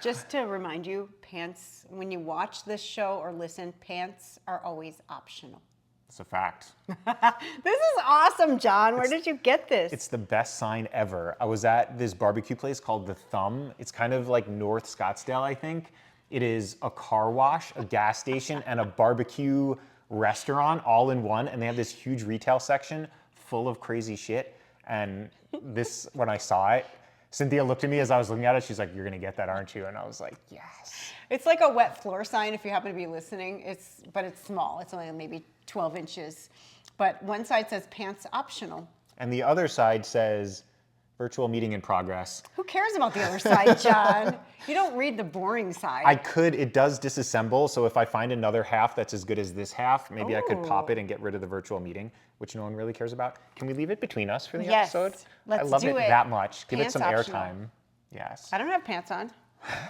Just to remind you, pants, when you watch this show or listen, pants are always optional. It's a fact. This is awesome, John. Where did you get this? It's the best sign ever. I was at this barbecue place called The Thumb. It's kind of like North Scottsdale, I think. It is a car wash, a gas station, and a barbecue restaurant all in one. And they have this huge retail section full of crazy shit. And this, when I saw it, Cynthia looked at me as I was looking at it. She's like, "You're gonna get that, aren't you?" And I was like, "Yes." It's like a wet floor sign if you happen to be listening. But it's small. It's only maybe 12 inches. But one side says pants optional. And the other side says virtual meeting in progress. Who cares about the other side, John? You don't read the boring side. I could, it does disassemble. So if I find another half that's as good as this half, maybe I could pop it and get rid of the virtual meeting, which no one really cares about. Can we leave it between us for the episode? Let's I love do it it. that much. Give it Pants some optional. airtime. Yes. I don't have pants on.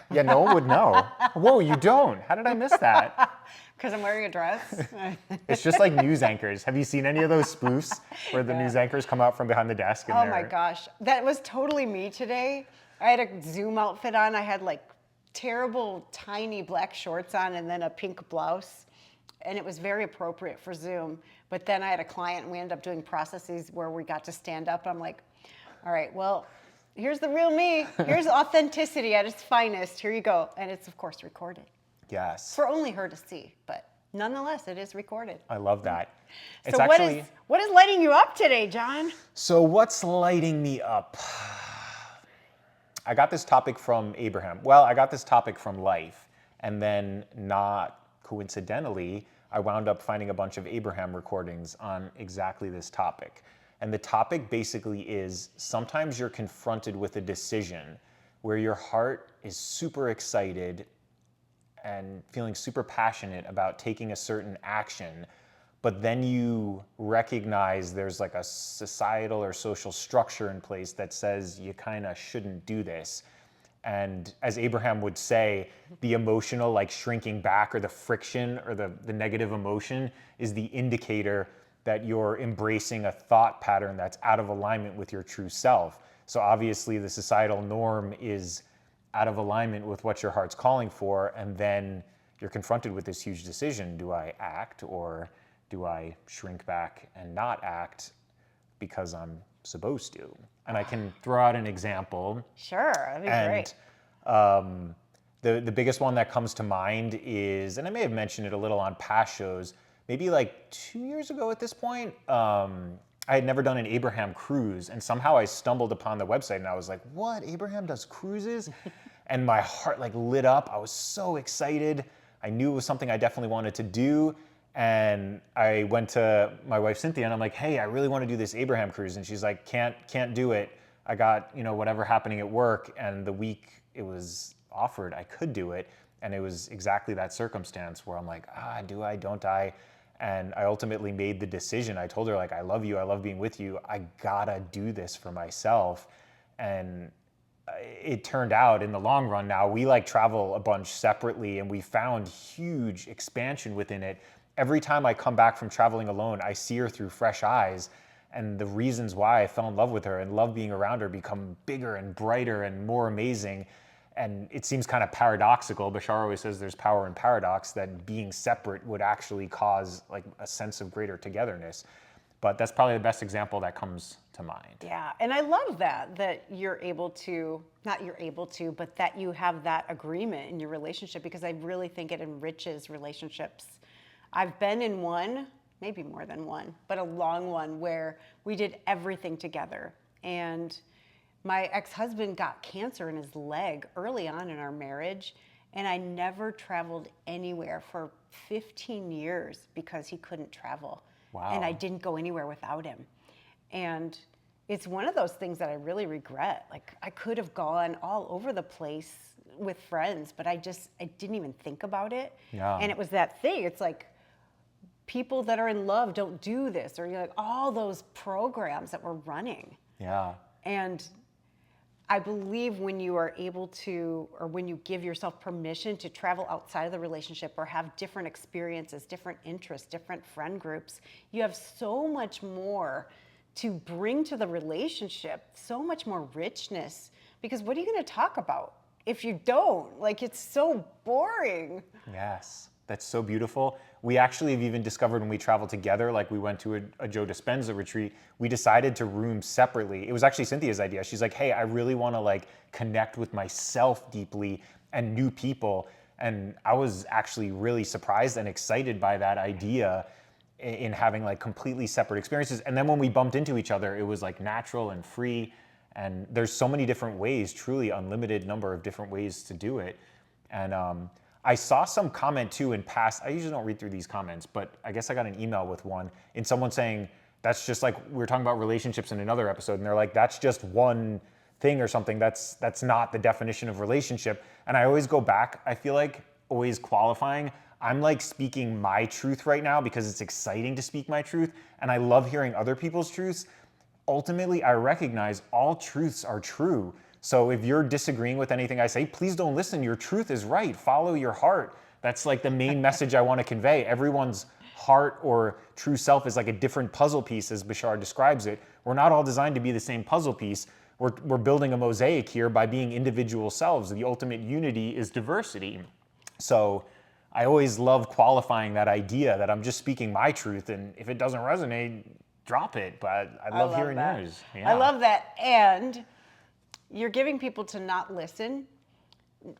Yeah, no one would know. Whoa, you don't. How did I miss that? Because I'm wearing a dress. It's just like news anchors. Have you seen any of those spoofs where the news anchors come out from behind the desk? And Oh my gosh. That was totally me today. I had a Zoom outfit on. I had like terrible tiny black shorts on and then a pink blouse. And it was very appropriate for Zoom. But then I had a client and we ended up doing processes where we got to stand up. I'm like, all right, well, here's the real me. Here's authenticity at its finest. Here you go. And it's, of course, recorded. Yes. For only her to see. But nonetheless, it is recorded. I love that. It's So actually, what is lighting you up today, John? so what's lighting me up? I got this topic from Abraham. Well, I got this topic from life. And then not coincidentally, I wound up finding a bunch of Abraham recordings on exactly this topic. And the topic basically is sometimes you're confronted with a decision where your heart is super excited and feeling super passionate about taking a certain action, but then you recognize there's like a societal or social structure in place that says you kind of shouldn't do this. And as Abraham would say, the emotional like shrinking back or the friction or the negative emotion is the indicator that you're embracing a thought pattern that's out of alignment with your true self. So obviously the societal norm is out of alignment with what your heart's calling for, and then you're confronted with this huge decision. Do I act or do I shrink back and not act because I'm supposed to? And I can throw out an example. Sure, that'd be great. And the biggest one that comes to mind is, and I may have mentioned it a little on past shows, maybe like 2 years ago at this point, I had never done an Abraham cruise, and somehow I stumbled upon the website and I was like, what, Abraham does cruises? And my heart like lit up. I was so excited. I knew it was something I definitely wanted to do. And I went to my wife, Cynthia, and I'm like, hey, I really want to do this Abraham cruise. And she's like, can't do it. I got, whatever happening at work. And the week it was offered, I could do it. And it was exactly that circumstance where I'm like, do I, don't I? And I ultimately made the decision. I told her, like, I love you. I love being with you. I gotta do this for myself. And it turned out in the long run now, we like travel a bunch separately and we found huge expansion within it. Every time I come back from traveling alone, I see her through fresh eyes. And the reasons why I fell in love with her and love being around her become bigger and brighter and more amazing. And it seems kind of paradoxical. Bashar always says there's power in paradox, that being separate would actually cause like a sense of greater togetherness. But that's probably the best example that comes to mind. Yeah, and I love that you're able to, not you're able to, but that you have that agreement in your relationship, because I really think it enriches relationships. I've been in one, maybe more than one, but a long one where we did everything together. And my ex-husband got cancer in his leg early on in our marriage, and I never traveled anywhere for 15 years because he couldn't travel. Wow. And I didn't go anywhere without him. And it's one of those things that I really regret. Like, I could have gone all over the place with friends, but I didn't even think about it. Yeah. And it was that thing. It's like, people that are in love don't do this, or you're like all those programs that we're running. Yeah. And I believe when you are able to, or when you give yourself permission to travel outside of the relationship or have different experiences, different interests, different friend groups, you have so much more to bring to the relationship, so much more richness. Because what are you going to talk about if you don't. Like, it's so boring. Yes, that's so beautiful. We actually have even discovered when we traveled together, like we went to a Joe Dispenza retreat, we decided to room separately. It was actually Cynthia's idea. She's like, hey, I really want to like connect with myself deeply and new people. And I was actually really surprised and excited by that idea in having like completely separate experiences. And then when we bumped into each other, it was like natural and free. And there's so many different ways, truly unlimited number of different ways to do it. And I saw some comment too in past, I usually don't read through these comments, but I guess I got an email with one in someone saying, that's just like, we were talking about relationships in another episode, and they're like, that's just one thing or something. That's not the definition of relationship. And I always go back, I feel like always qualifying. I'm like speaking my truth right now because it's exciting to speak my truth. And I love hearing other people's truths. Ultimately, I recognize all truths are true. So if you're disagreeing with anything I say, please don't listen. Your truth is right. Follow your heart. That's like the main message I want to convey. Everyone's heart or true self is like a different puzzle piece, as Bashar describes it. We're not all designed to be the same puzzle piece. We're building a mosaic here by being individual selves. The ultimate unity is diversity. So I always love qualifying that idea that I'm just speaking my truth, and if it doesn't resonate, drop it. But I love hearing that. yours. I love that. And you're giving people to not listen,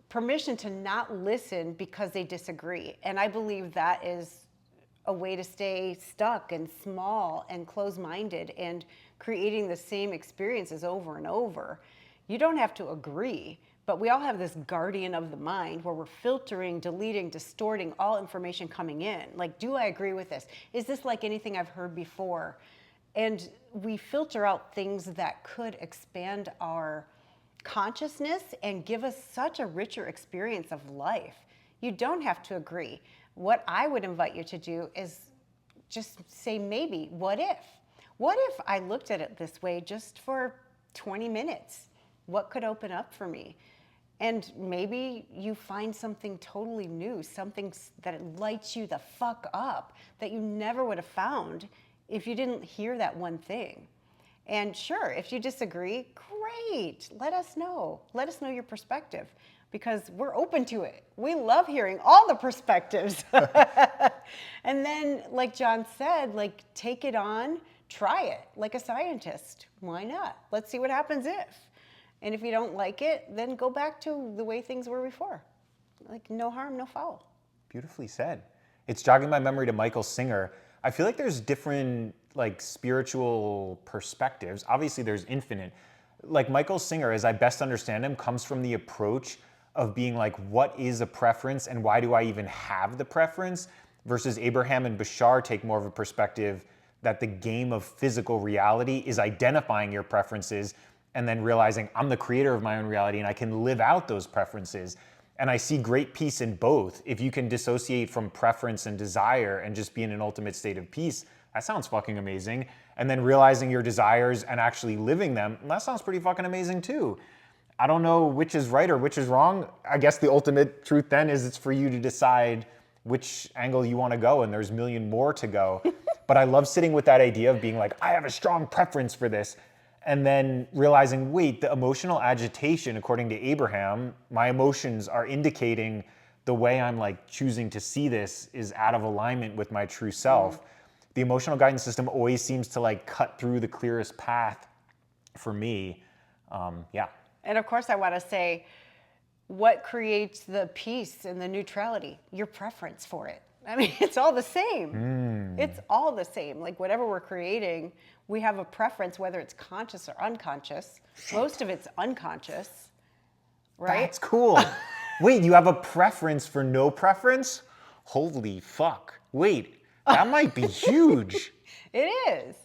permission to not listen because they disagree. And I believe that is a way to stay stuck and small and closed-minded and creating the same experiences over and over. You don't have to agree, but we all have this guardian of the mind where we're filtering, deleting, distorting all information coming in. Like, do I agree with this? Is this like anything I've heard before? And we filter out things that could expand our consciousness and give us such a richer experience of life. You don't have to agree. What I would invite you to do is just say maybe, what if? What if I looked at it this way just for 20 minutes? What could open up for me? And maybe you find something totally new, something that lights you the fuck up that you never would have found if you didn't hear that one thing. And sure, if you disagree, great. Let us know. Let us know your perspective because we're open to it. We love hearing all the perspectives. And then, like John said, like take it on, try it like a scientist. Why not? Let's see what happens if. And if you don't like it, then go back to the way things were before. Like no harm, no foul. Beautifully said. It's jogging my memory to Michael Singer. I feel like there's different like spiritual perspectives. Obviously there's infinite. Like Michael Singer, as I best understand him, comes from the approach of being like, what is a preference and why do I even have the preference? Versus Abraham and Bashar take more of a perspective that the game of physical reality is identifying your preferences and then realizing I'm the creator of my own reality and I can live out those preferences. And I see great peace in both. If you can dissociate from preference and desire and just be in an ultimate state of peace, that sounds fucking amazing. And then realizing your desires and actually living them, that sounds pretty fucking amazing too. I don't know which is right or which is wrong. I guess the ultimate truth then is it's for you to decide which angle you want to go, and there's a million more to go. But I love sitting with that idea of being like, I have a strong preference for this. And then realizing, wait, the emotional agitation, according to Abraham, my emotions are indicating the way I'm like choosing to see this is out of alignment with my true self. The emotional guidance system always seems to like cut through the clearest path for me. Yeah. And of course I want to say, what creates the peace and the neutrality? Your preference for it. I mean, it's all the same. It's all the same. Like whatever we're creating, we have a preference, whether it's conscious or unconscious. Most of it's unconscious, right? That's cool. Wait, you have a preference for no preference? Holy fuck. Wait, that might be huge. It is.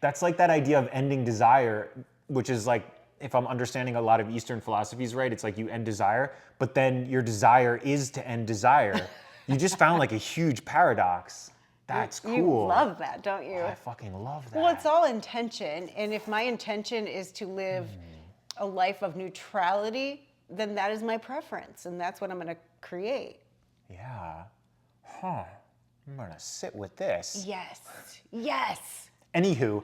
That's like that idea of ending desire, which is like, if I'm understanding a lot of Eastern philosophies right, it's like you end desire, but then your desire is to end desire. You just found like a huge paradox. That's cool. You love that, don't you? I fucking love that. Well, it's all intention. And if my intention is to live a life of neutrality, then that is my preference. And that's what I'm going to create. Yeah. Huh. I'm going to sit with this. Yes. Yes. Anywho,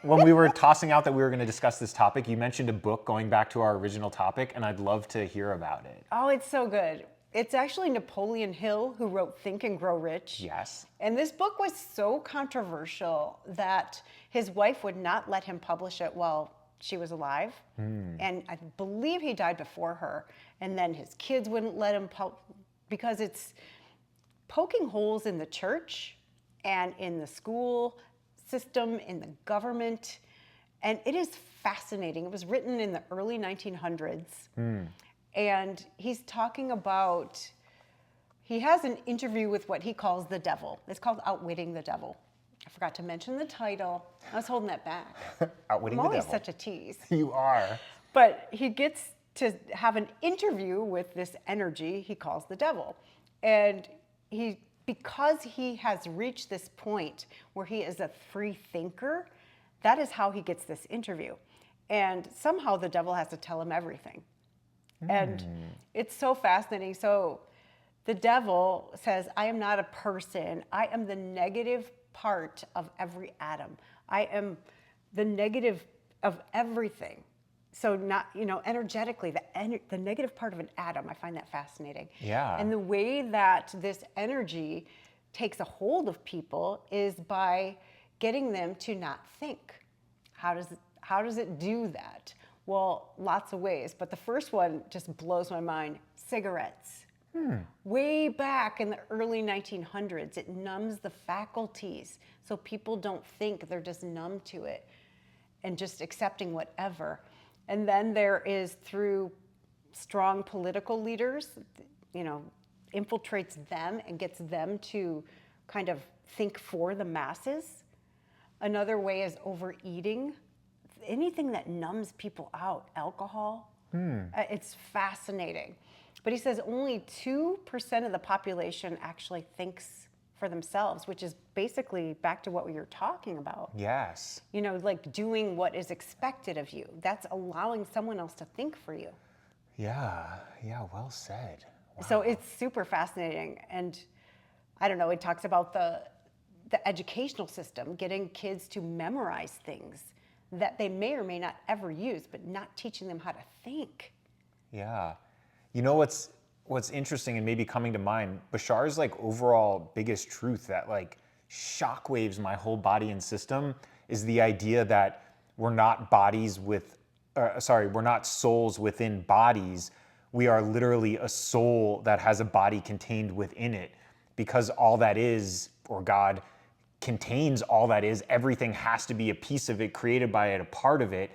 when we were tossing out that we were going to discuss this topic, you mentioned a book going back to our original topic, and I'd love to hear about it. Oh, it's so good. It's actually Napoleon Hill who wrote Think and Grow Rich. Yes. And this book was so controversial that his wife would not let him publish it while she was alive. And I believe he died before her. And then his kids wouldn't let him because it's poking holes in the church and in the school system, in the government. And it is fascinating. It was written in the early 1900s. And he's talking about, he has an interview with what he calls the devil. It's called Outwitting the Devil. I forgot to mention the title. I was holding that back. Outwitting the I'm always Devil. such a tease. You are. But he gets to have an interview with this energy he calls the devil. And because he has reached this point where he is a free thinker, that is how he gets this interview. And somehow the devil has to tell him everything. And it's so fascinating. So the devil says, I am not a person. I am the negative part of every atom. I am the negative of everything. So not, energetically, the negative part of an atom, I find that fascinating. Yeah. And the way that this energy takes a hold of people is by getting them to not think. How does it do that? Well, lots of ways, but the first one just blows my mind. Cigarettes. Way back in the early 1900s, it numbs the faculties, so people don't think, they're just numb to it and just accepting whatever. And then there is through strong political leaders, infiltrates them and gets them to kind of think for the masses. Another way is overeating. Anything that numbs people out, alcohol, it's fascinating. But he says only 2% of the population actually thinks for themselves, which is basically back to what we were talking about. Yes. Like doing what is expected of you. That's allowing someone else to think for you. Yeah, well said. Wow. So it's super fascinating. And I don't know, it talks about the educational system, getting kids to memorize things that they may or may not ever use, but not teaching them how to think. Yeah. What's interesting and maybe coming to mind, Bashar's overall biggest truth that shockwaves my whole body and system is the idea that we're not we're not souls within bodies. We are literally a soul that has a body contained within it, because all that is, or God contains all that is, everything has to be a piece of it, created by it, a part of it.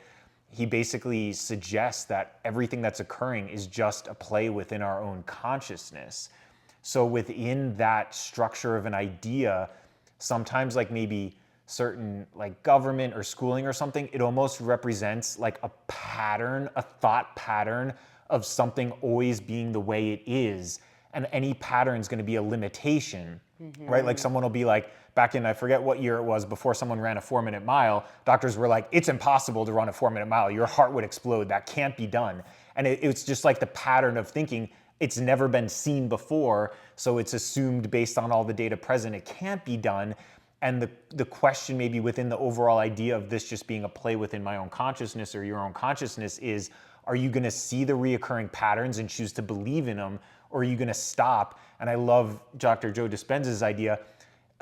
He basically suggests that everything that's occurring is just a play within our own consciousness. So within that structure of an idea, sometimes maybe certain government or schooling or something, it almost represents a pattern, a thought pattern of something always being the way it is. And any pattern is going to be a limitation, right? Someone will be back in, I forget what year it was, before someone ran a 4-minute mile, doctors were like, it's impossible to run a 4-minute mile. Your heart would explode. That can't be done. And it's just the pattern of thinking. It's never been seen before, so it's assumed based on all the data present, it can't be done. And the question maybe within the overall idea of this just being a play within my own consciousness or your own consciousness is, are you going to see the reoccurring patterns and choose to believe in them, or are you going to stop? And I love Dr. Joe Dispenza's idea.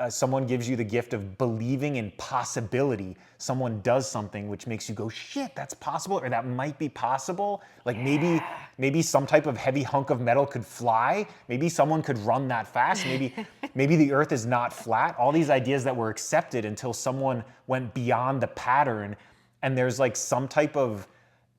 Someone gives you the gift of believing in possibility. Someone does something which makes you go, shit, that's possible, or that might be possible. Maybe some type of heavy hunk of metal could fly. Maybe someone could run that fast. Maybe the earth is not flat. All these ideas that were accepted until someone went beyond the pattern, and there's some type of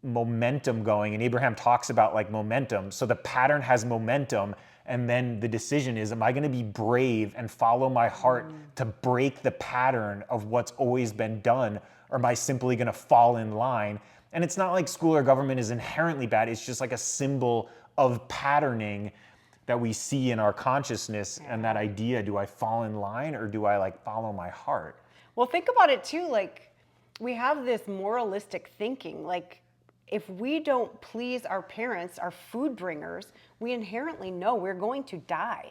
momentum going. And Abraham talks about momentum. So the pattern has momentum. And then the decision is, am I going to be brave and follow my heart to break the pattern of what's always been done? Or am I simply going to fall in line? And it's not school or government is inherently bad. It's just a symbol of patterning that we see in our consciousness. Yeah. And that idea, do I fall in line or do I follow my heart? Well, think about it too. We have this moralistic thinking, if we don't please our parents, our food bringers, we inherently know we're going to die.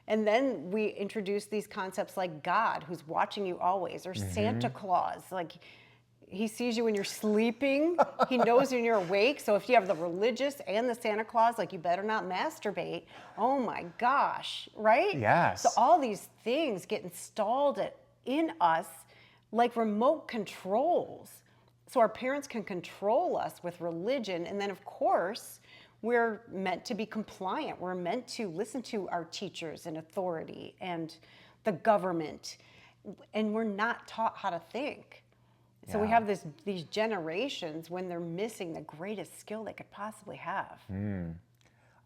And then we introduce these concepts like God, who's watching you always, or Santa Claus. He sees you when you're sleeping. He knows when you're awake. So if you have the religious and the Santa Claus, like you better not masturbate. Oh my gosh, right? Yes. So all these things get installed in us like remote controls. So our parents can control us with religion. And then of course, we're meant to be compliant. We're meant to listen to our teachers and authority and the government. And we're not taught how to think. So we Yeah. have these generations when they're missing the greatest skill they could possibly have.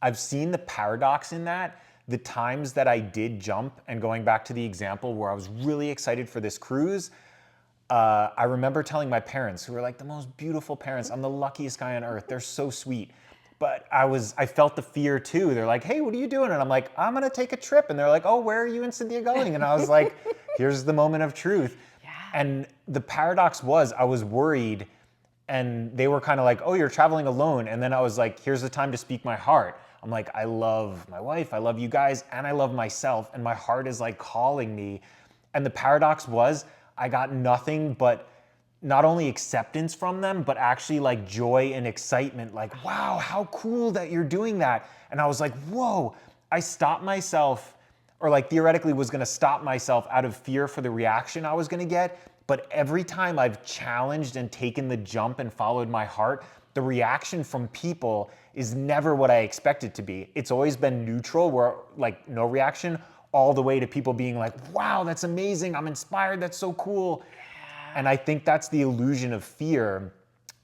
I've seen the paradox in that. The times that I did jump, and going back to the example where I was really excited for this cruise, I remember telling my parents, who were like the most beautiful parents, I'm the luckiest guy on earth, they're so sweet. But I felt the fear too. They're like, hey, what are you doing? And I'm like, I'm gonna take a trip. And they're like, oh, where are you and Cynthia going? And I was like, here's the moment of truth. And the paradox was, I was worried, and they were kind of like, oh, you're traveling alone. And then I was like, here's the time to speak my heart. I'm like, I love my wife, I love you guys, and I love myself, and my heart is like calling me. And the paradox was, I got nothing but not only acceptance from them, but actually like joy and excitement, like, wow, how cool that you're doing that. And I was like, whoa, I stopped myself, or like theoretically was gonna stop myself out of fear for the reaction I was gonna get. But every time I've challenged and taken the jump and followed my heart, the reaction from people is never what I expect it to be. It's always been neutral, where like no reaction, all the way to people being like, wow, that's amazing, I'm inspired, that's so cool. And I think that's the illusion of fear.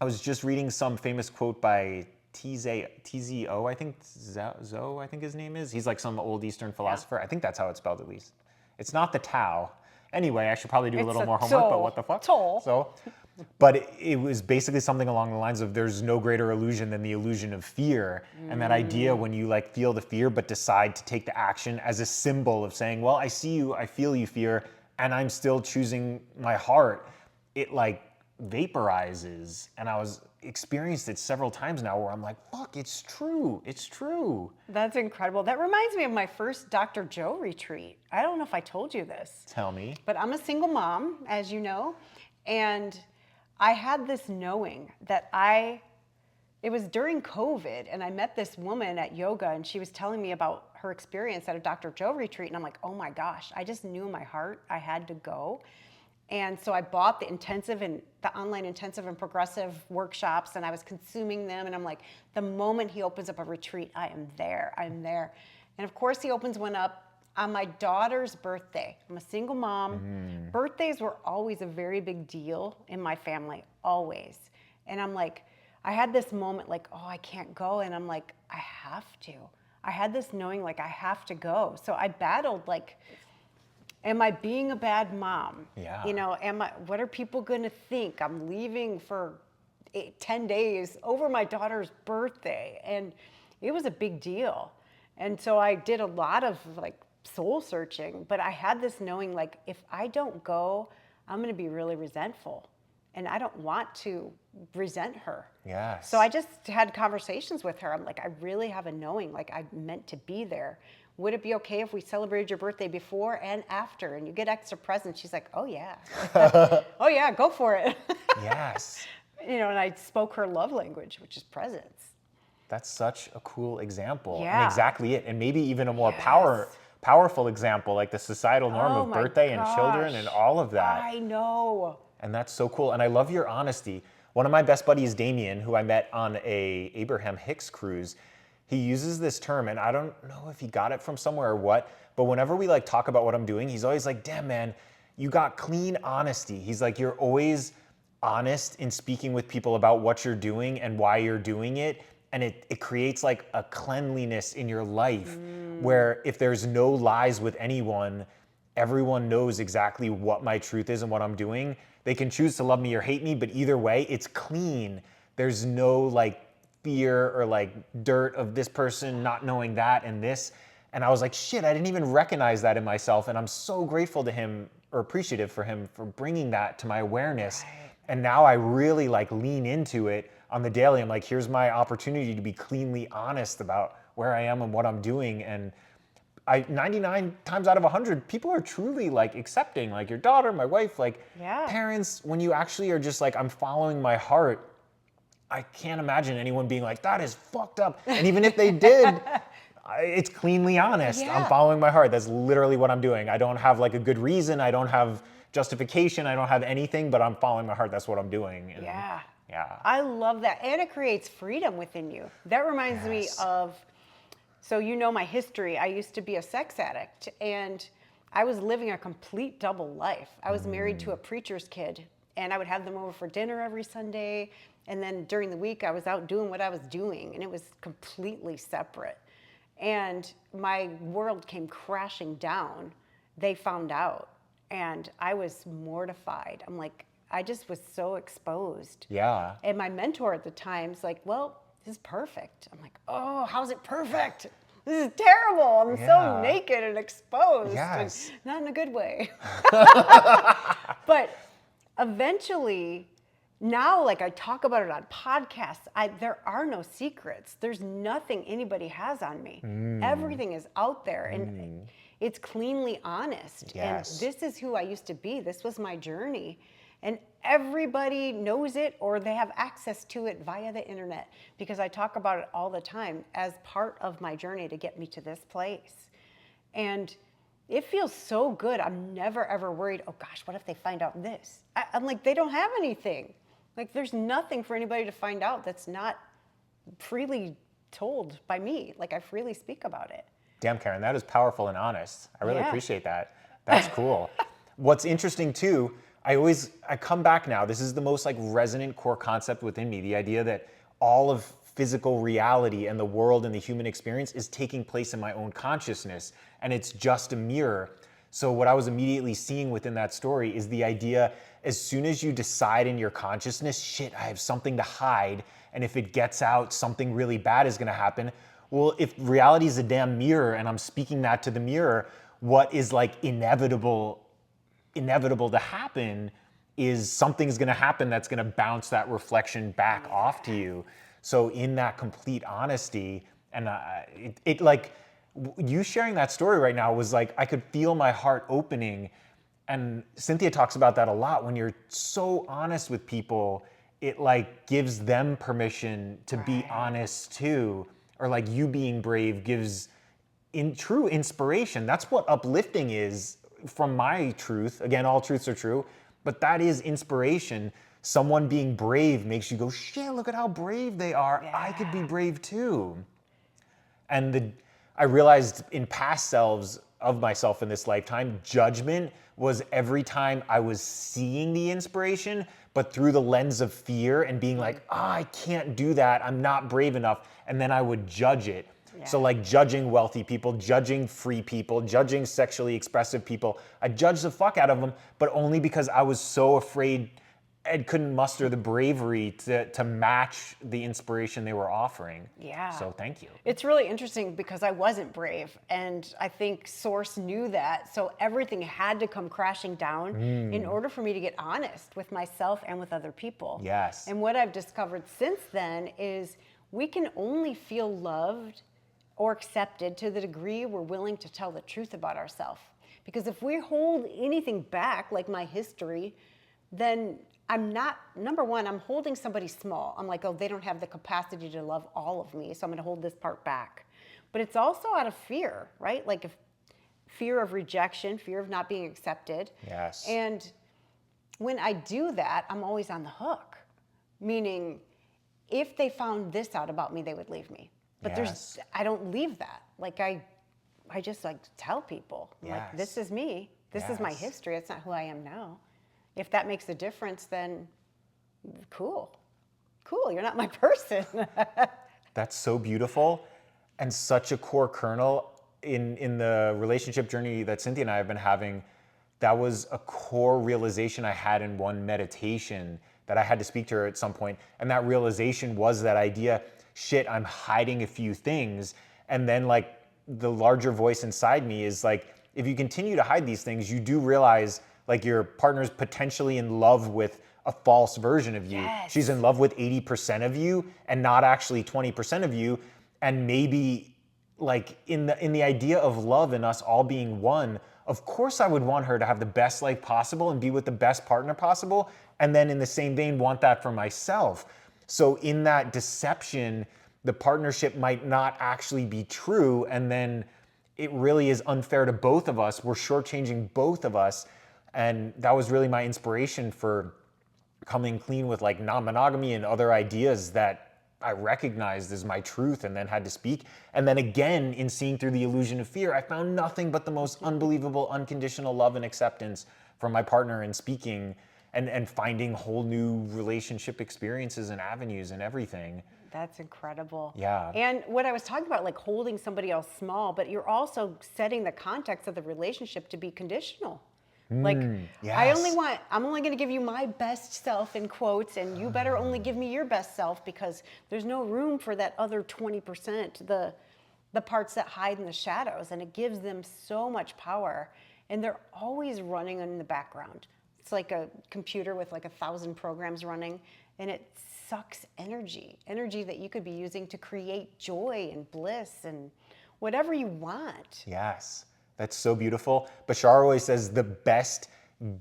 I was just reading some famous quote by TZO, I think, Zo, I think his name is. He's like some old Eastern philosopher. I think that's how it's spelled at least. It's not the Tao. Anyway, I should probably do a little more homework, but what the fuck? So, but it was basically something along the lines of, there's no greater illusion than the illusion of fear. And that idea when you like feel the fear, but decide to take the action as a symbol of saying, well, I see you, I feel you, fear, and I'm still choosing my heart. It like vaporizes. And I was experienced it several times now where I'm like, fuck, it's true. It's true. That's incredible. That reminds me of my first Dr. Joe retreat. I don't know if I told you this. Tell me. But I'm a single mom, as you know, and I had this knowing that it was during COVID, and I met this woman at yoga, and she was telling me about her experience at a Dr. Joe retreat, and I'm like, oh my gosh, I just knew in my heart I had to go. And so I bought the online intensive and progressive workshops, and I was consuming them, and I'm like, the moment he opens up a retreat, I am there, I'm there. And of course he opens one up on my daughter's birthday. I'm a single mom. Birthdays were always a very big deal in my family, always. And I'm like, I had this moment like, oh, I can't go. And I'm like, I have to. I had this knowing like I have to go. So I battled like, am I being a bad mom? Yeah. You know, what are people gonna think? I'm leaving for 10 days over my daughter's birthday. And it was a big deal. And so I did a lot of like soul searching, but I had this knowing like, if I don't go, I'm gonna be really resentful. And I don't want to resent her. Yes. So I just had conversations with her. I'm like, I really have a knowing, like I meant to be there. Would it be okay if we celebrated your birthday before and after and you get extra presents? She's like, oh yeah. Oh yeah, go for it. Yes. You know, and I spoke her love language, which is presents. That's such a cool example. Yeah. And exactly it. And maybe even a more Yes. powerful example, like the societal norm Oh of my birthday and children gosh. and all of that. I know. And that's so cool. And I love your honesty. One of my best buddies, Damien, who I met on a Abraham Hicks cruise, he uses this term, and I don't know if he got it from somewhere or what, but whenever we like talk about what I'm doing, he's always like, damn man, you got clean honesty. He's like, you're always honest in speaking with people about what you're doing and why you're doing it. And it creates like a cleanliness in your life where if there's no lies with anyone, everyone knows exactly what my truth is and what I'm doing. They can choose to love me or hate me, but either way, it's clean. There's no like fear or like dirt of this person not knowing that and this. And I was like, shit, I didn't even recognize that in myself. And I'm so grateful to him, or appreciative for him for bringing that to my awareness. Right. And now I really like lean into it on the daily. I'm like, here's my opportunity to be cleanly honest about where I am and what I'm doing. And 99 times out of 100, people are truly like accepting, like your daughter, my wife, like Yeah. parents, when you actually are just like, I'm following my heart, I can't imagine anyone being like, that is fucked up. And even if they did, it's cleanly honest. I'm Yeah. following my heart. That's literally what I'm doing. I don't have like a good reason. I don't have justification. I don't have anything, but I'm following my heart. That's what I'm doing. And Yeah. yeah. I love that. And it creates freedom within you. That reminds me Yes. of, so you know my history. I used to be a sex addict and I was living a complete double life. I was married to a preacher's kid and I would have them over for dinner every Sunday. And then during the week, I was out doing what I was doing and it was completely separate. And my world came crashing down. They found out and I was mortified. I'm like, I just was so exposed. Yeah. And my mentor at the time's like, well, this is perfect. I'm like, oh, how's it perfect? This is terrible. I'm Yeah. so naked and exposed. Yes. And not in a good way. But eventually, now, like I talk about it on podcasts, there are no secrets. There's nothing anybody has on me. Everything is out there and it's cleanly honest. Yes. And this is who I used to be. This was my journey. And everybody knows it or they have access to it via the internet because I talk about it all the time as part of my journey to get me to this place. And it feels so good. I'm never ever worried, oh gosh, what if they find out this? I'm like, they don't have anything. Like there's nothing for anybody to find out that's not freely told by me. Like I freely speak about it. Damn, Karen, that is powerful and honest. I really Yeah. appreciate that. That's cool. What's interesting too, I come back now, this is the most like resonant core concept within me, the idea that all of physical reality and the world and the human experience is taking place in my own consciousness and it's just a mirror. So what I was immediately seeing within that story is the idea, as soon as you decide in your consciousness, shit, I have something to hide, and if it gets out, something really bad is gonna happen. Well, if reality is a damn mirror and I'm speaking that to the mirror, what is like inevitable to happen is something's going to happen that's going to bounce that reflection back off to you. So in that complete honesty, and it like you sharing that story right now was like, I could feel my heart opening. And Cynthia talks about that a lot. When you're so honest with people, it like gives them permission to be honest too. Or like you being brave gives true inspiration. That's what uplifting is. From my truth, again, all truths are true, but that is inspiration. Someone being brave makes you go, shit, look at how brave they are. Yeah. I could be brave too. And I realized in past selves of myself in this lifetime, judgment was every time I was seeing the inspiration, but through the lens of fear and being like, I can't do that. I'm not brave enough. And then I would judge it. Yeah. So like judging wealthy people, judging free people, judging sexually expressive people. I judged the fuck out of them, but only because I was so afraid and couldn't muster the bravery to match the inspiration they were offering. Yeah. So thank you. It's really interesting because I wasn't brave. And I think Source knew that. So everything had to come crashing down in order for me to get honest with myself and with other people. Yes. And what I've discovered since then is we can only feel loved or accepted to the degree we're willing to tell the truth about ourselves. Because if we hold anything back, like my history, then I'm not, number one, I'm holding somebody small. I'm like, oh, they don't have the capacity to love all of me, so I'm gonna hold this part back. But it's also out of fear, right? Like if fear of rejection, fear of not being accepted. Yes. And when I do that, I'm always on the hook. Meaning, if they found this out about me, they would leave me. But Yes. I don't leave that. Like I just like tell people, I'm like, Yes. this is me. This is my Yes. history. It's not who I am now. If that makes a difference, then cool. Cool, you're not my person. That's so beautiful and such a core kernel in the relationship journey that Cynthia and I have been having. That was a core realization I had in one meditation that I had to speak to her at some point. And that realization was that idea, shit, I'm hiding a few things. And then like the larger voice inside me is like, if you continue to hide these things, you do realize like your partner's potentially in love with a false version of you. Yes. She's in love with 80% of you and not actually 20% of you. And maybe like in the idea of love and us all being one, of course I would want her to have the best life possible and be with the best partner possible, and then in the same vein want that for myself. So in that deception, the partnership might not actually be true, and then it really is unfair to both of us. We're shortchanging both of us. And that was really my inspiration for coming clean with like non-monogamy and other ideas that I recognized as my truth and then had to speak. And then again, in seeing through the illusion of fear, I found nothing but the most unbelievable unconditional love and acceptance from my partner in speaking and finding whole new relationship experiences and avenues and everything. That's incredible. Yeah. And what I was talking about, like holding somebody else small, but you're also setting the context of the relationship to be conditional. Like, Yes. I'm only going to give you my best self in quotes, and you better only give me your best self, because there's no room for that other 20%, the parts that hide in the shadows. And it gives them so much power. And they're always running in the background. It's like a computer with like 1,000 programs running, and it sucks energy that you could be using to create joy and bliss and whatever you want. Yes, that's so beautiful. Bashar always says the best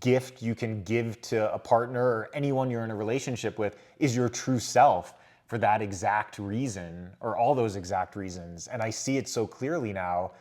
gift you can give to a partner or anyone you're in a relationship with is your true self, for that exact reason, or all those exact reasons. And I see it so clearly now.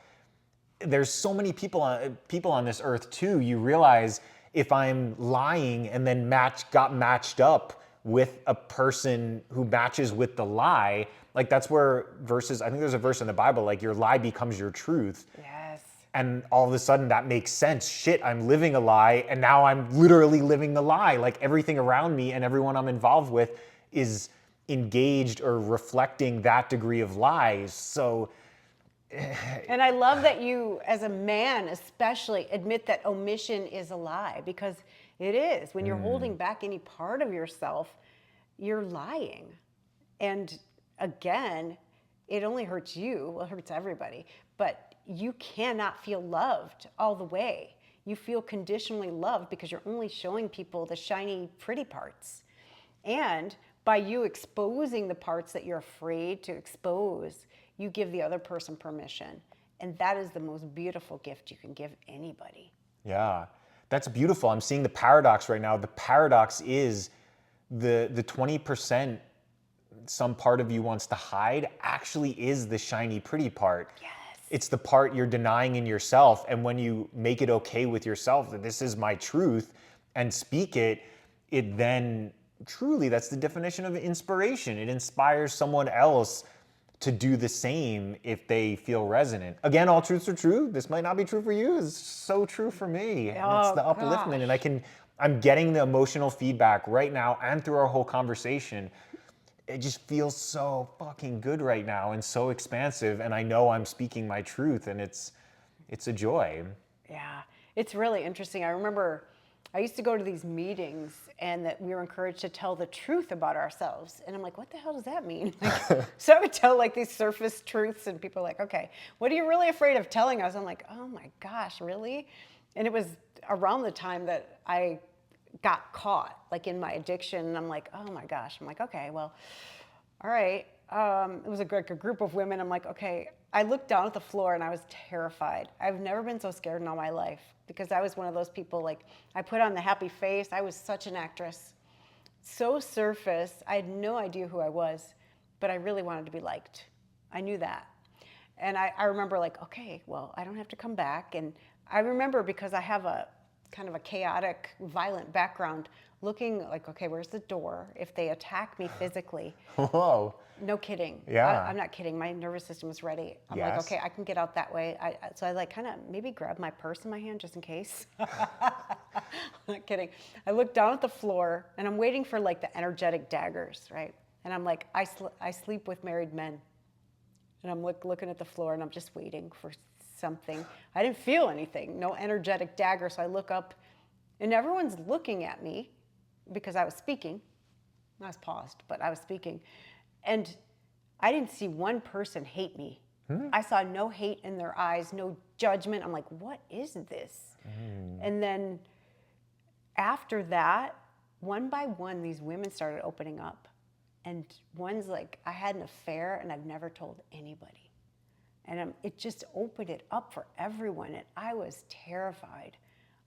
There's so many people on this earth too. You realize if I'm lying and then got matched up with a person who matches with the lie, like that's where verses, I think there's a verse in the Bible, like your lie becomes your truth. Yes. And all of a sudden that makes sense. Shit, I'm living a lie, and now I'm literally living the lie. Like everything around me and everyone I'm involved with is engaged or reflecting that degree of lies. So And I love that you, as a man especially, admit that omission is a lie, because it is. When you're holding back any part of yourself, you're lying. And again, it only hurts you. Well, it hurts everybody. But you cannot feel loved all the way. You feel conditionally loved because you're only showing people the shiny, pretty parts. And by you exposing the parts that you're afraid to expose, you give the other person permission. And that is the most beautiful gift you can give anybody. yeah, that's beautiful. I'm seeing the paradox right now. The paradox is the 20% some part of you wants to hide actually is the shiny, pretty part. Yes. It's the part you're denying in yourself. And when you make it okay with yourself that this is my truth and speak it, it then truly, that's the definition of inspiration. It inspires someone else to do the same if they feel resonant. Again, all truths are true. This might not be true for you. It's so true for me. And it's the upliftment. And I'm getting the emotional feedback right now and through our whole conversation. It just feels so fucking good right now and so expansive. And I know I'm speaking my truth, and it's a joy. Yeah, it's really interesting. I remember I used to go to these meetings, and that we were encouraged to tell the truth about ourselves. And I'm like, what the hell does that mean? Like, so I would tell like these surface truths, and people are like, okay, what are you really afraid of telling us? I'm like, oh my gosh, really? And it was around the time that I got caught like in my addiction. And I'm like, oh my gosh. I'm like, okay, well, all right. It was a group of women. I'm like, okay. I looked down at the floor and I was terrified. I've never been so scared in all my life, because I was one of those people, like, I put on the happy face. I was such an actress. So surface. I had no idea who I was, but I really wanted to be liked. I knew that. And I remember like, okay, well, I don't have to come back. And I remember, because I have a kind of a chaotic, violent background, looking like, okay, where's the door? If they attack me physically. Whoa. No kidding. Yeah. I'm not kidding. My nervous system was ready. I'm Yes. like, okay, I can get out that way. So I like kind of maybe grab my purse in my hand just in case. I'm not kidding. I look down at the floor and I'm waiting for like the energetic daggers, right? And I'm like, I sleep with married men. And I'm looking at the floor and I'm just waiting for something. I didn't feel anything, no energetic dagger. So I look up and everyone's looking at me because I was speaking. I was paused, but I was speaking. And I didn't see one person hate me. I saw no hate in their eyes, no judgment. I'm like, what is this? And then after that, one by one, these women started opening up. And one's like, I had an affair and I've never told anybody. And it just opened it up for everyone. And I was terrified.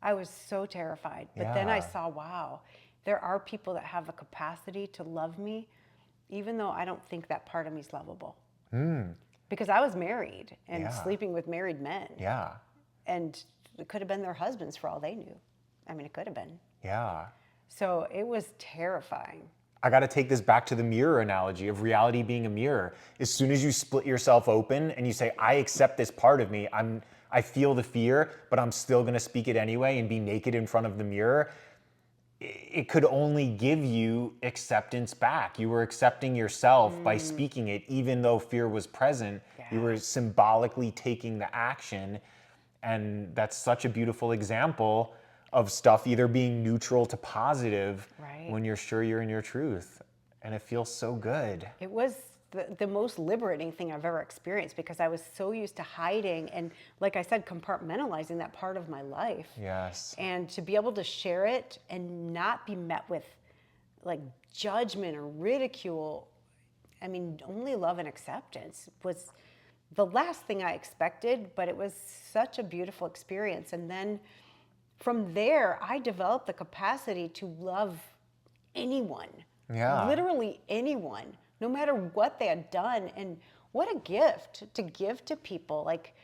I was so terrified. But then I Yeah. saw, wow, there are people that have the capacity to love me, even though I don't think that part of me is lovable. Because I was married and Yeah. sleeping with married men. Yeah. And it could have been their husbands for all they knew. I mean, it could have been. Yeah. So it was terrifying. I got to take this back to the mirror analogy of reality being a mirror. As soon as you split yourself open and you say, I accept this part of me, I feel the fear, but I'm still going to speak it anyway and be naked in front of the mirror, it could only give you acceptance back. You were accepting yourself by speaking it, even though fear was present. You were symbolically taking the action. And that's such a beautiful example of stuff either being neutral to positive Right. when you're sure you're in your truth. And it feels so good. It was the most liberating thing I've ever experienced because I was so used to hiding and, like I said, compartmentalizing that part of my life. Yes. And to be able to share it and not be met with like judgment or ridicule, I mean, only love and acceptance was the last thing I expected, but it was such a beautiful experience. And then from there, I developed the capacity to love anyone, Yeah. literally anyone, no matter what they had done. And what a gift to give to people. Like,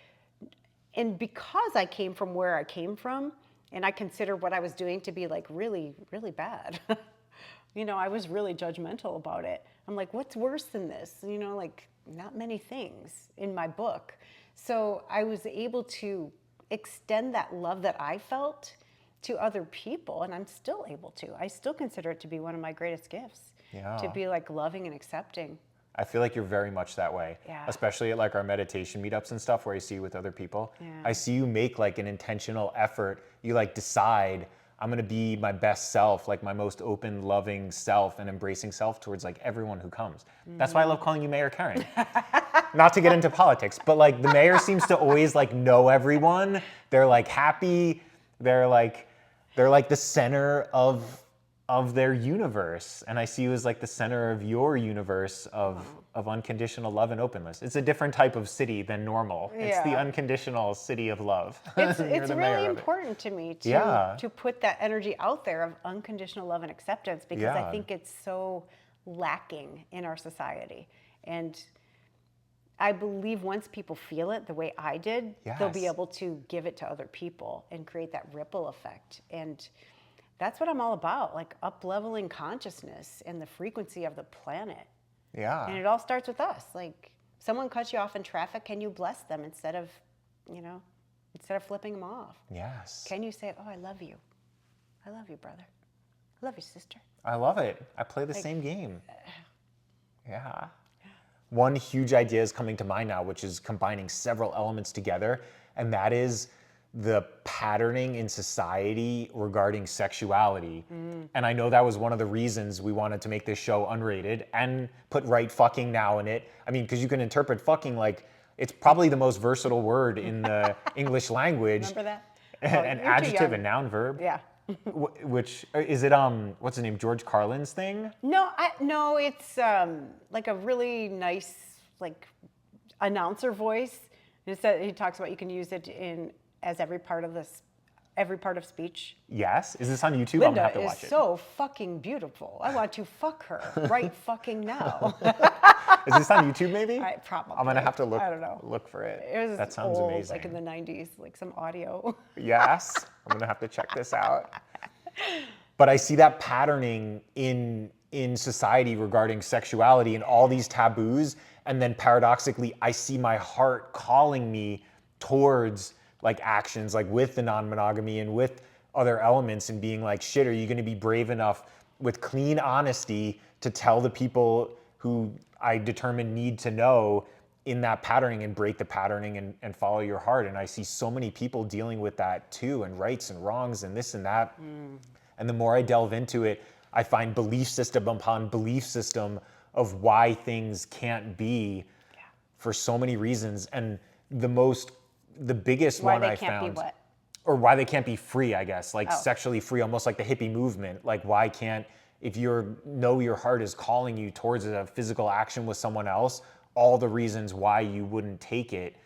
and because I came from where I came from, and I consider what I was doing to be like really, really bad. You know, I was really judgmental about it. I'm like, what's worse than this? You know, like not many things in my book. So I was able to extend that love that I felt to other people, and I'm still able to. I still consider it to be one of my greatest gifts. Yeah. To be like loving and accepting. I feel like you're very much that way, Yeah. especially at like our meditation meetups and stuff where I see you with other people. Yeah. I see you make like an intentional effort. You like decide, I'm going to be my best self, like my most open, loving self and embracing self towards like everyone who comes. That's why I love calling you Mayor Karen. Not to get into politics, but like the mayor seems to always like know everyone. They're like happy. They're like the center of their universe. And I see you as like the center of your universe of unconditional love and openness. It's a different type of city than normal. It's the Yeah. unconditional city of love. It's You're the mayor really of it. important to me to Yeah. to put that energy out there of unconditional love and acceptance because Yeah. I think it's so lacking in our society. And I believe once people feel it the way I did, they'll be Yes. able to give it to other people and create that ripple effect. And that's what I'm all about, like up-leveling consciousness and the frequency of the planet. Yeah. And it all starts with us. Like someone cuts you off in traffic, can you bless them instead of flipping them off? Yes. Can you say, oh, I love you. I love you, brother. I love you, sister. I love it. I play the same game. Yeah. One huge idea is coming to mind now, which is combining several elements together, and that is the patterning in society regarding sexuality. And I know that was one of the reasons we wanted to make this show unrated and put right fucking now in it. I mean, because you can interpret fucking like, it's probably the most versatile word in the English language. Remember that? An you're too adjective, young. a noun, verb. Yeah. Which is it? What's his name? George Carlin's thing. No, it's like a really nice like announcer voice. And it said, he talks about you can use it as every part of speech. Yes. Is this on YouTube? I'm gonna Linda have to is watch it. so fucking beautiful. I want to fuck her right fucking now. Is this on YouTube? Maybe. Probably. I'm gonna have to look. I don't know. Look for it. It was That sounds old, amazing. like in the 90s, like some audio. Yes. I'm gonna have to check this out. But I see that patterning in society regarding sexuality and all these taboos, and then paradoxically, I see my heart calling me towards like actions, like with the non-monogamy and with other elements, and being like, shit, are you going to be brave enough with clean honesty to tell the people who I determine need to know in that patterning and break the patterning and follow your heart? And I see so many people dealing with that too, and rights and wrongs and this and that. And the more I delve into it, I find belief system upon belief system of why things can't be for so many reasons. And the biggest Why one they I can't found, be what? or why they can't be free, I guess, like Oh. sexually free, almost like the hippie movement. Like, why can't, if you know your heart is calling you towards a physical action with someone else, all the reasons why you wouldn't take it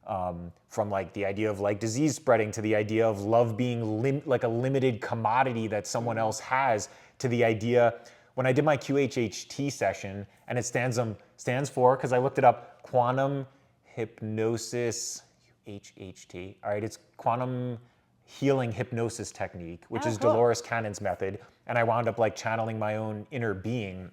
From like the idea of like disease spreading to the idea of love being like a limited commodity that someone else has, to the idea when I did my QHHT session, and it stands for, because I looked it up, quantum hypnosis, HHT. All right, it's quantum healing hypnosis technique, which Oh, is cool. Dolores Cannon's method. And I wound up like channeling my own inner being.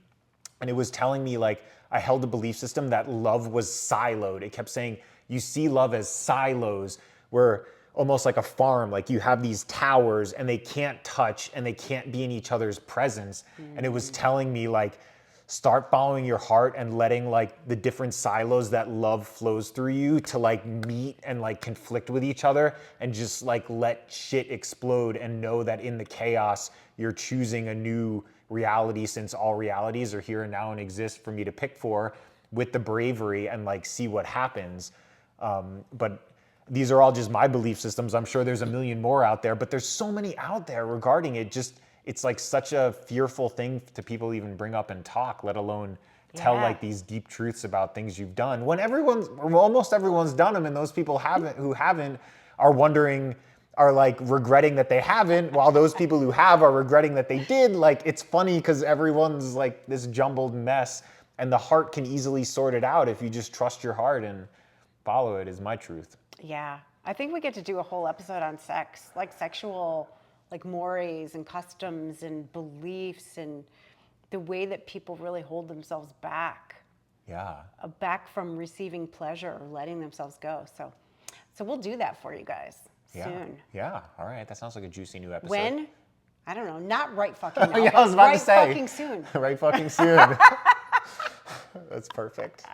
And it was telling me like I held a belief system that love was siloed. It kept saying, you see love as silos, where almost like a farm, like you have these towers and they can't touch and they can't be in each other's presence. And it was telling me like, start following your heart and letting like the different silos that love flows through you to like meet and like conflict with each other, and just like let shit explode and know that in the chaos you're choosing a new reality, since all realities are here and now and exist for me to pick for, with the bravery, and like see what happens. But these are all just my belief systems. I'm sure there's a million more out there, but there's so many out there regarding it. Just, it's like such a fearful thing to people even bring up and talk, let alone tell like these deep truths about things you've done, when almost everyone's done them, and those people who haven't are wondering, are like regretting that they haven't, while those people who have are regretting that they did. Like, it's funny because everyone's like this jumbled mess, and the heart can easily sort it out if you just trust your heart and follow it, is my truth. Yeah. I think we get to do a whole episode on sex, like sexual, like mores and customs and beliefs, and the way that people really hold themselves back. Yeah. Back from receiving pleasure or letting themselves go. So we'll do that for you guys soon. Yeah. All right. That sounds like a juicy new episode. When? I don't know. Not right fucking now. Yeah, I was about right to say. fucking soon. Right fucking soon. That's perfect.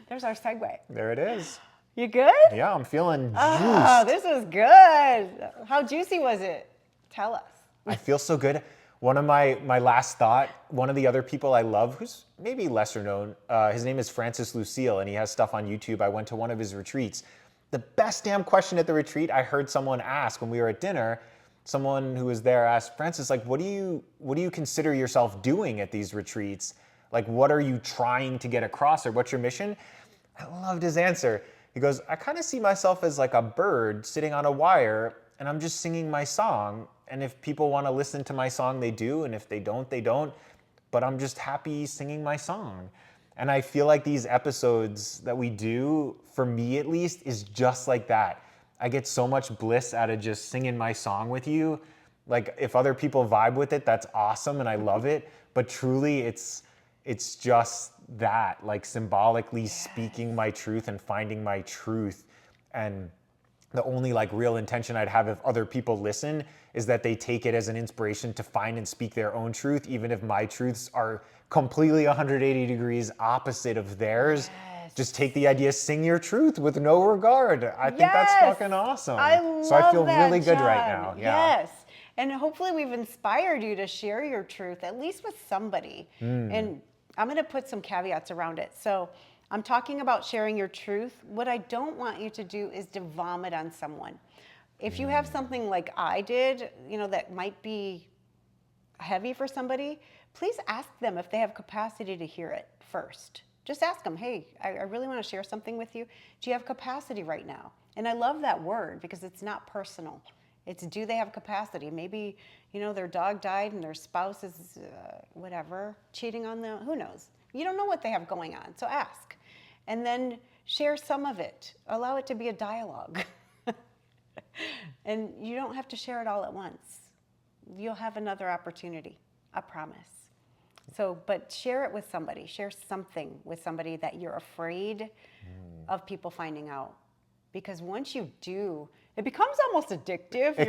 There's our segue. There it is. You good? Yeah, I'm feeling juiced. Oh, this is good. How juicy was it? Tell us. I feel so good. One of my last thought, one of the other people I love, who's maybe lesser known, his name is Francis Lucille, and he has stuff on YouTube. I went to one of his retreats. The best damn question at the retreat I heard someone ask when we were at dinner. Someone who was there asked, Francis, like, what do you consider yourself doing at these retreats? Like, what are you trying to get across, or what's your mission? I loved his answer. He goes, I kind of see myself as like a bird sitting on a wire, and I'm just singing my song. And if people want to listen to my song, they do. And if they don't, they don't. But I'm just happy singing my song. And I feel like these episodes that we do, for me at least, is just like that. I get so much bliss out of just singing my song with you. Like, if other people vibe with it, that's awesome and I love it. But truly, it's just that, like, symbolically speaking my truth and finding my truth. And the only like real intention I'd have if other people listen is that they take it as an inspiration to find and speak their own truth, even if my truths are completely 180 degrees opposite of theirs. Yes. Just take the idea, sing your truth with no regard. I think that's fucking awesome. So I feel really good right now. Yeah. Yes. And hopefully we've inspired you to share your truth, at least with somebody. And I'm going to put some caveats around it. So I'm talking about sharing your truth. What I don't want you to do is to vomit on someone. If you have something like I did, that might be heavy for somebody, please ask them if they have capacity to hear it first. Just ask them, hey, I really want to share something with you. Do you have capacity right now? And I love that word because it's not personal. It's, do they have capacity? Maybe, their dog died and their spouse is, whatever, cheating on them. Who knows? You don't know what they have going on, so ask. And then share some of it. Allow it to be a dialogue. And you don't have to share it all at once. You'll have another opportunity, I promise. So, but share it with somebody. Share something with somebody that you're afraid of people finding out. Because once you do, it becomes almost addictive.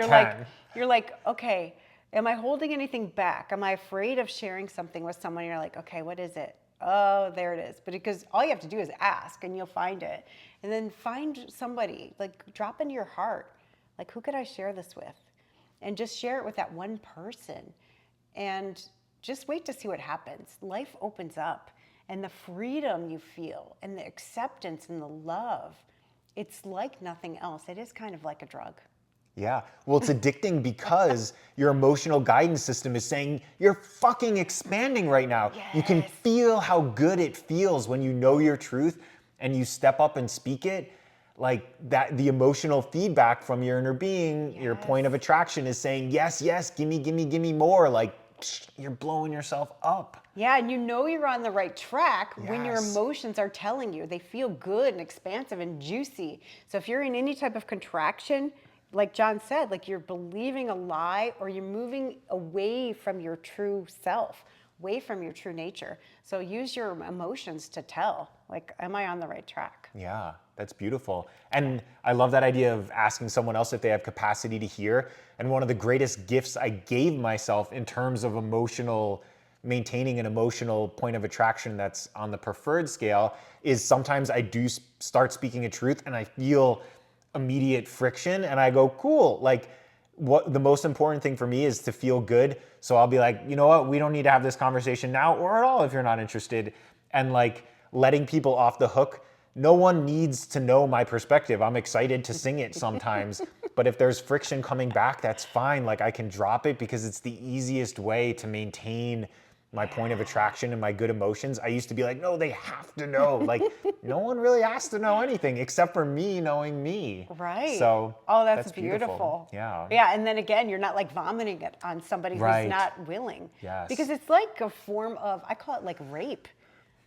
You're like, okay, am I holding anything back? Am I afraid of sharing something with someone? You're like, okay, what is it? Oh, there it is. But because all you have to do is ask and you'll find it. And then find somebody, like drop into your heart. Like, who could I share this with? And just share it with that one person. And just wait to see what happens. Life opens up. And the freedom you feel and the acceptance and the love, it's like nothing else. It is kind of like a drug. Yeah. Well, it's addicting because your emotional guidance system is saying you're fucking expanding right now. Yes. You can feel how good it feels when you know your truth and you step up and speak it. like that, the emotional feedback from your inner being, your point of attraction is saying, yes, yes, gimme, gimme, gimme more. Like, you're blowing yourself up. Yeah, and you know you're on the right track when your Yes. emotions are telling you. They feel good and expansive and juicy. So if you're in any type of contraction, like John said, like you're believing a lie or you're moving away from your true self, away from your true nature. So use your emotions to tell, like, am I on the right track? Yeah, that's beautiful. And I love that idea of asking someone else if they have capacity to hear. And one of the greatest gifts I gave myself in terms of maintaining an emotional point of attraction that's on the preferred scale is sometimes I do start speaking a truth and I feel immediate friction and I go, cool. Like, what the most important thing for me is to feel good. So I'll be like, you know what, we don't need to have this conversation now or at all if you're not interested. And like letting people off the hook. No one needs to know my perspective. I'm excited to sing it sometimes, but if there's friction coming back, that's fine. Like I can drop it because it's the easiest way to maintain my point of attraction and my good emotions. I used to be like, no, they have to know. Like no one really has to know anything except for me knowing me. Right. So oh, that's beautiful. Yeah. Yeah, and then again, you're not like vomiting it on somebody Right. who's not willing. Yes. Because it's like a form of, I call it like rape.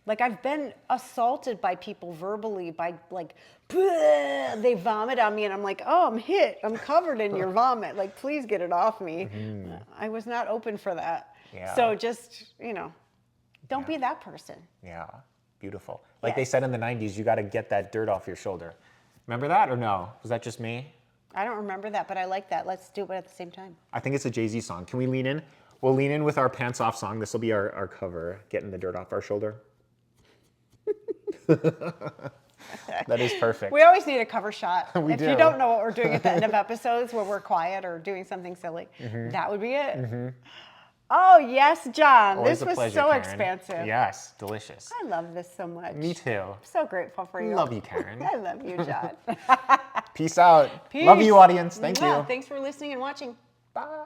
Like I've been assaulted by people verbally by like, they vomit on me and I'm like, oh, I'm hit. I'm covered in your vomit. Like, please get it off me. I was not open for that. Yeah. So just, don't be that person. Yeah, beautiful. Like they Yes. said in the 90s, you got to get that dirt off your shoulder. Remember that or no? Was that just me? I don't remember that, but I like that. Let's do it at the same time. I think it's a Jay-Z song. Can we lean in? We'll lean in with our Pants Off song. This will be our cover, Getting the Dirt Off Our Shoulder. That is perfect. We always need a cover shot. If do. you don't know what we're doing at the end of episodes where we're quiet or doing something silly, that would be it. Oh, yes, John. Always this a was pleasure, so Karen. expansive. Yes, delicious. I love this so much. Me too. I'm so grateful for you. Love you, Karen. I love you, John. Peace out. Peace. Love you, audience. Thank Mwah. you. Thanks for listening and watching. Bye.